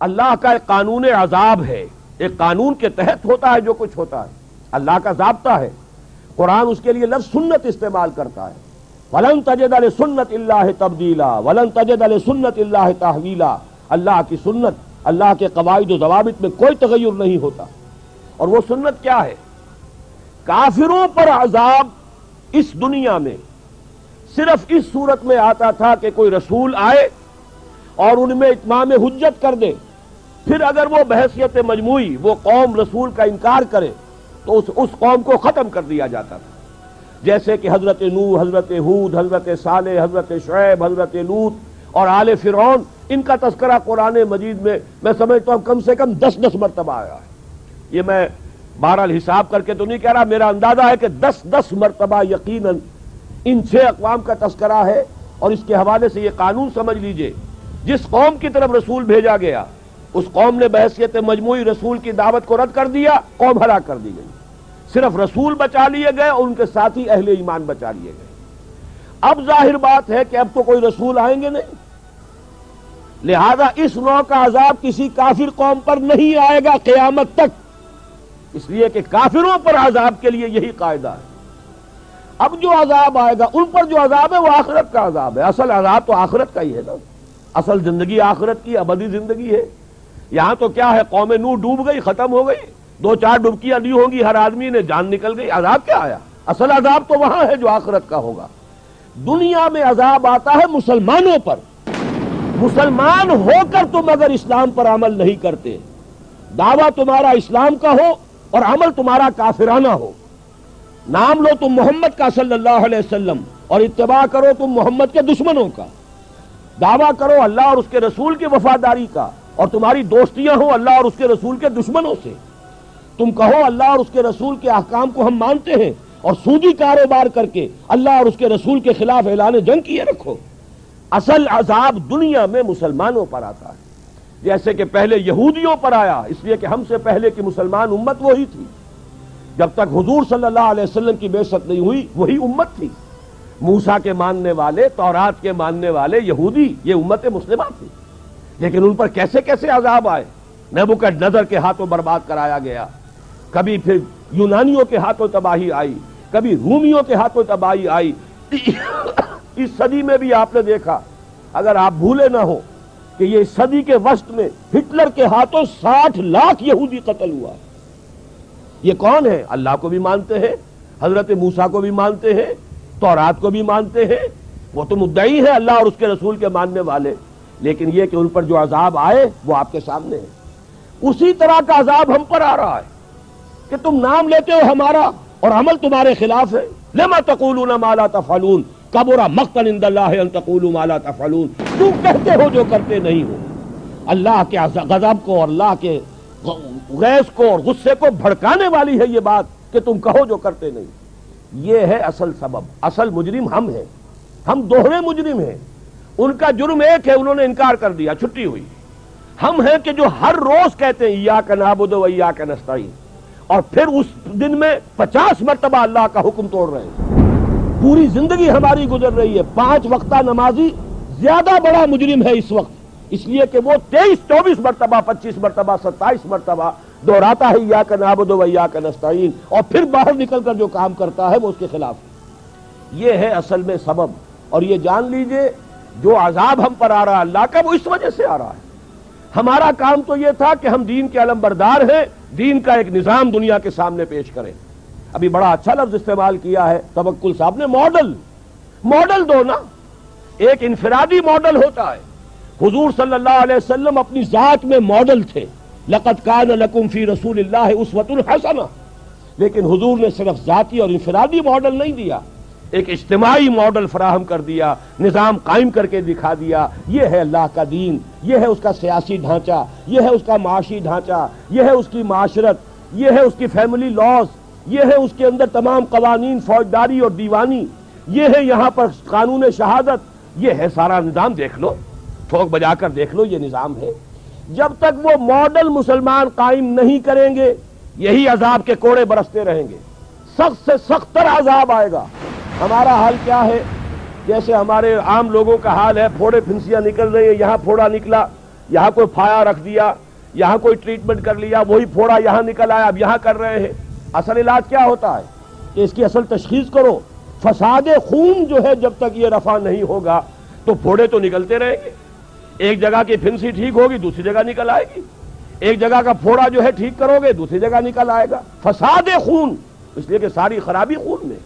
اللہ کا ایک قانون عذاب ہے، ایک قانون کے تحت ہوتا ہے جو کچھ ہوتا ہے، اللہ کا ضابطہ ہے۔ قرآن اس کے لیے لفظ سنت استعمال کرتا ہے، وَلَن تَجِدَ لِسُنَّتِ اللَّهِ تَبْدِيلًا وَلَن تَجِدَ لِسُنَّتِ اللَّهِ تَحْوِيلًا۔ اللہ کی سنت، اللہ کے قواعد و ضوابط میں کوئی تغیر نہیں ہوتا۔ اور وہ سنت کیا ہے؟ کافروں پر عذاب اس دنیا میں صرف اس صورت میں آتا تھا کہ کوئی رسول آئے اور ان میں اتمام حجت کر دے، پھر اگر وہ بحیثیت مجموعی وہ قوم رسول کا انکار کرے تو اس قوم کو ختم کر دیا جاتا تھا، جیسے کہ حضرت نوح، حضرت ہود، حضرت صالح، حضرت شعیب، حضرت لوط اور آل فرعون، ان کا تذکرہ قرآن مجید میں سمجھتا ہوں کم سے کم 10 مرتبہ آیا ہے۔ یہ میں بہرحال حساب کر کے تو نہیں کہہ رہا، میرا اندازہ ہے کہ 10 مرتبہ یقیناً ان 6 اقوام کا تذکرہ ہے۔ اور اس کے حوالے سے یہ قانون سمجھ لیجئے، جس قوم کی طرف رسول بھیجا گیا اس قوم نے بحیثیت مجموعی رسول کی دعوت کو رد کر دیا، قوم ہلاک کر دی گئی۔ صرف رسول بچا لیے گئے اور ان کے ساتھی اہل ایمان بچا لیے گئے۔ اب ظاہر بات ہے کہ اب تو کوئی رسول آئیں گے نہیں، لہذا اس نوع کا عذاب کسی کافر قوم پر نہیں آئے گا قیامت تک، اس لیے کہ کافروں پر عذاب کے لیے یہی قاعدہ ہے۔ اب جو عذاب آئے گا ان پر جو عذاب ہے وہ آخرت کا عذاب ہے، اصل عذاب تو آخرت کا ہی ہے نا، اصل زندگی آخرت کی ابدی زندگی ہے۔ یہاں تو کیا ہے، قوم نوح ڈوب گئی، ختم ہو گئی، 2-4 ڈبکیاں دی ہوں گی، ہر آدمی نے جان نکل گئی، عذاب کیا آیا؟ اصل عذاب تو وہاں ہے جو آخرت کا ہوگا۔ دنیا میں عذاب آتا ہے مسلمانوں پر، مسلمان ہو کر تم اگر اسلام پر عمل نہیں کرتے، دعویٰ تمہارا اسلام کا ہو اور عمل تمہارا کافرانہ ہو، نام لو تم محمد کا صلی اللہ علیہ وسلم اور اتباع کرو تم محمد کے دشمنوں کا، دعویٰ کرو اللہ اور اس کے رسول کی وفاداری کا اور تمہاری دوستیاں ہوں اللہ اور اس کے رسول کے دشمنوں سے، تم کہو اللہ اور اس کے رسول کے احکام کو ہم مانتے ہیں اور سودی کاروبار کر کے اللہ اور اس کے رسول کے خلاف اعلان جنگ کیے رکھو۔ اصل عذاب دنیا میں مسلمانوں پر آتا ہے، جیسے کہ پہلے یہودیوں پر آیا، اس لیے کہ ہم سے پہلے کی مسلمان امت وہی تھی، جب تک حضور صلی اللہ علیہ وسلم کی بعثت نہیں ہوئی وہی امت تھی، موسیٰ کے ماننے والے، تورات کے ماننے والے یہودی، یہ امت مسلمہ تھی۔ لیکن ان پر کیسے کیسے عذاب آئے، نبوکدنضر کے ہاتھوں برباد کرایا گیا، کبھی پھر یونانیوں کے ہاتھوں تباہی آئی، کبھی رومیوں کے ہاتھوں تباہی آئی۔ اس صدی میں بھی آپ نے دیکھا، اگر آپ بھولے نہ ہو کہ یہ صدی کے وسط میں ہٹلر کے ہاتھوں 60 لاکھ یہودی قتل ہوا ہے۔ یہ کون ہے؟ اللہ کو بھی مانتے ہیں، حضرت موسیٰ کو بھی مانتے ہیں، تورات کو بھی مانتے ہیں، وہ تو مدعی ہیں اللہ اور اس کے رسول کے ماننے والے، لیکن یہ کہ ان پر جو عذاب آئے وہ آپ کے سامنے ہے۔ اسی طرح کا عذاب ہم پر آ رہا ہے کہ تم نام لیتے ہو ہمارا اور عمل تمہارے خلاف ہے۔ لما تقولون ما لا تفعلون کبر مقتا عند اللہ ان تقولوا ما لا تفعلون، تم کہتے ہو جو کرتے نہیں ہو۔ اللہ کے غضب کو اور اللہ کے غیظ کو اور غصے کو بھڑکانے والی ہے یہ بات کہ تم کہو جو کرتے نہیں۔ یہ ہے اصل سبب، اصل مجرم ہم ہیں، ہم دوہرے مجرم ہیں۔ ان کا جرم ایک ہے، انہوں نے انکار کر دیا، چھٹی ہوئی۔ ہم ہیں کہ جو ہر روز کہتے ہیں ایاک نعبد و ایاک نستعین، اور پھر اس دن میں 50 مرتبہ اللہ کا حکم توڑ رہے ہیں۔ پوری زندگی ہماری گزر رہی ہے، 5 وقتہ نمازی زیادہ بڑا مجرم ہے اس وقت، اس لیے کہ وہ 23-24 مرتبہ، 25 مرتبہ، 27 مرتبہ دہراتا ہے ایاک نعبد و ایاک نستعین، اور پھر باہر نکل کر جو کام کرتا ہے وہ اس کے خلاف ہے۔ یہ ہے اصل میں سبب، اور یہ جان لیجئے جو عذاب ہم پر آ رہا ہے اللہ کا وہ اس وجہ سے آ رہا ہے۔ ہمارا کام تو یہ تھا کہ ہم دین کے علمبردار ہیں، دین کا ایک نظام دنیا کے سامنے پیش کریں۔ ابھی بڑا اچھا لفظ استعمال کیا ہے توکل صاحب نے، ماڈل دو نا، ایک انفرادی ماڈل ہوتا ہے۔ حضور صلی اللہ علیہ وسلم اپنی ذات میں ماڈل تھے، لقد کان لکم فی رسول اللہ اسوۃ حسنہ، لیکن حضور نے صرف ذاتی اور انفرادی ماڈل نہیں دیا، ایک اجتماعی ماڈل فراہم کر دیا، نظام قائم کر کے دکھا دیا۔ یہ ہے اللہ کا دین، یہ ہے اس کا سیاسی ڈھانچہ، یہ ہے اس کا معاشی ڈھانچہ، یہ ہے اس کی معاشرت، یہ ہے اس کی فیملی لاز، یہ ہے اس کے اندر تمام قوانین فوجداری اور دیوانی، یہ ہے یہاں پر قانون شہادت، یہ ہے سارا نظام۔ دیکھ لو، ٹھوک بجا کر دیکھ لو، یہ نظام ہے۔ جب تک وہ ماڈل مسلمان قائم نہیں کریں گے یہی عذاب کے کوڑے برستے رہیں گے، سخت سے سخت تر عذاب آئے گا۔ ہمارا حال کیا ہے؟ جیسے ہمارے عام لوگوں کا حال ہے، پھوڑے پھنسیاں نکل رہی ہیں، یہاں پھوڑا نکلا یہاں کوئی پھایا رکھ دیا، یہاں کوئی ٹریٹمنٹ کر لیا، وہی پھوڑا یہاں نکل آیا، اب یہاں کر رہے ہیں۔ اصل علاج کیا ہوتا ہے کہ اس کی اصل تشخیص کرو۔ فساد خون جو ہے جب تک یہ رفع نہیں ہوگا تو پھوڑے تو نکلتے رہیں گے، ایک جگہ کی پھنسی ٹھیک ہوگی دوسری جگہ نکل آئے گی، ایک جگہ کا پھوڑا جو ہے ٹھیک کرو گے دوسری جگہ نکل آئے گا۔ فساد خون، اس لیے کہ ساری خرابی خون میں۔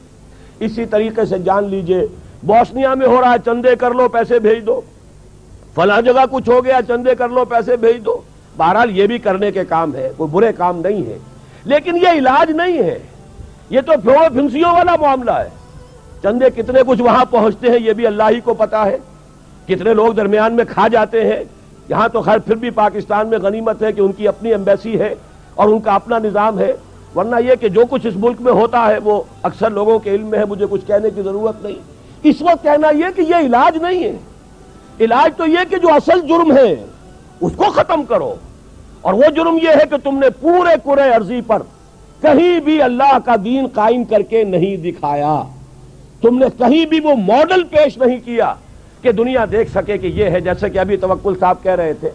اسی طریقے سے جان لیجئے بوسنیا میں ہو رہا ہے، چندے کر لو پیسے بھیج دو، فلاں جگہ کچھ ہو گیا چندے کر لو پیسے بھیج دو۔ بہرحال یہ بھی کرنے کے کام ہے، کوئی برے کام نہیں ہے، لیکن یہ علاج نہیں ہے، یہ تو پھوڑ پھنسیوں والا معاملہ ہے۔ چندے کتنے کچھ وہاں پہنچتے ہیں یہ بھی اللہ ہی کو پتا ہے، کتنے لوگ درمیان میں کھا جاتے ہیں۔ یہاں تو خیر پھر بھی پاکستان میں غنیمت ہے کہ ان کی اپنی ایمبیسی ہے اور ان کا اپنا نظام ہے، ورنہ یہ کہ جو کچھ اس ملک میں ہوتا ہے وہ اکثر لوگوں کے علم میں ہے، مجھے کچھ کہنے کی ضرورت نہیں۔ اس وقت کہنا یہ کہ یہ علاج نہیں ہے، علاج تو یہ کہ جو اصل جرم ہے اس کو ختم کرو، اور وہ جرم یہ ہے کہ تم نے پورے کرۂ ارضی پر کہیں بھی اللہ کا دین قائم کر کے نہیں دکھایا، تم نے کہیں بھی وہ ماڈل پیش نہیں کیا کہ دنیا دیکھ سکے کہ یہ ہے۔ جیسے کہ ابھی توکل صاحب کہہ رہے تھے،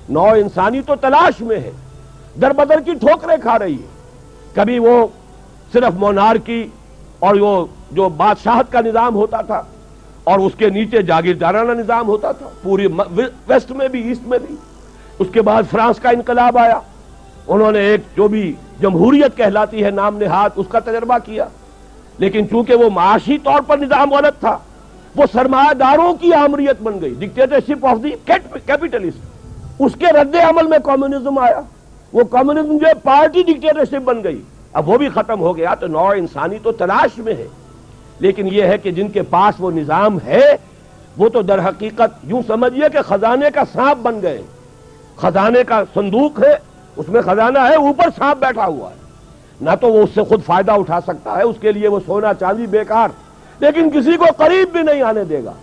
نو انسانی تو تلاش میں ہے، در بدر کی ٹھوکریں کھا رہی ہے، کبھی وہ صرف مونارکی اور وہ جو بادشاہت کا نظام ہوتا تھا اور اس کے نیچے جاگیردارانہ نظام ہوتا تھا، پوری ویسٹ میں بھی ایسٹ میں بھی۔ اس کے بعد فرانس کا انقلاب آیا، انہوں نے ایک جو بھی جمہوریت کہلاتی ہے نام نہاد اس کا تجربہ کیا، لیکن چونکہ وہ معاشی طور پر نظام غلط تھا، وہ سرمایہ داروں کی آمریت بن گئی، ڈکٹیٹرشپ آف دی کیپٹلسٹ۔ اس کے رد عمل میں کمیونزم آیا، وہ کمیونزم جو پارٹی ڈکٹیٹرشپ بن گئی، اب وہ بھی ختم ہو گیا۔ تو نوع انسانی تو تلاش میں ہے، لیکن یہ ہے کہ جن کے پاس وہ نظام ہے وہ تو در حقیقت یوں سمجھیے کہ خزانے کا سانپ بن گئے، خزانے کا صندوق ہے اس میں خزانہ ہے، اوپر سانپ بیٹھا ہوا ہے، نہ تو وہ اس سے خود فائدہ اٹھا سکتا ہے، اس کے لیے وہ سونا چاندی بیکار، لیکن کسی کو قریب بھی نہیں آنے دے گا۔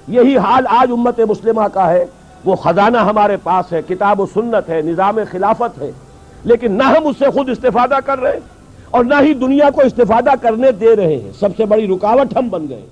یہی حال آج امت مسلمہ کا ہے، وہ خزانہ ہمارے پاس ہے، کتاب و سنت ہے، نظام خلافت ہے، لیکن نہ ہم اس سے خود استفادہ کر رہے ہیں اور نہ ہی دنیا کو استفادہ کرنے دے رہے ہیں۔ سب سے بڑی رکاوٹ ہم بن گئے۔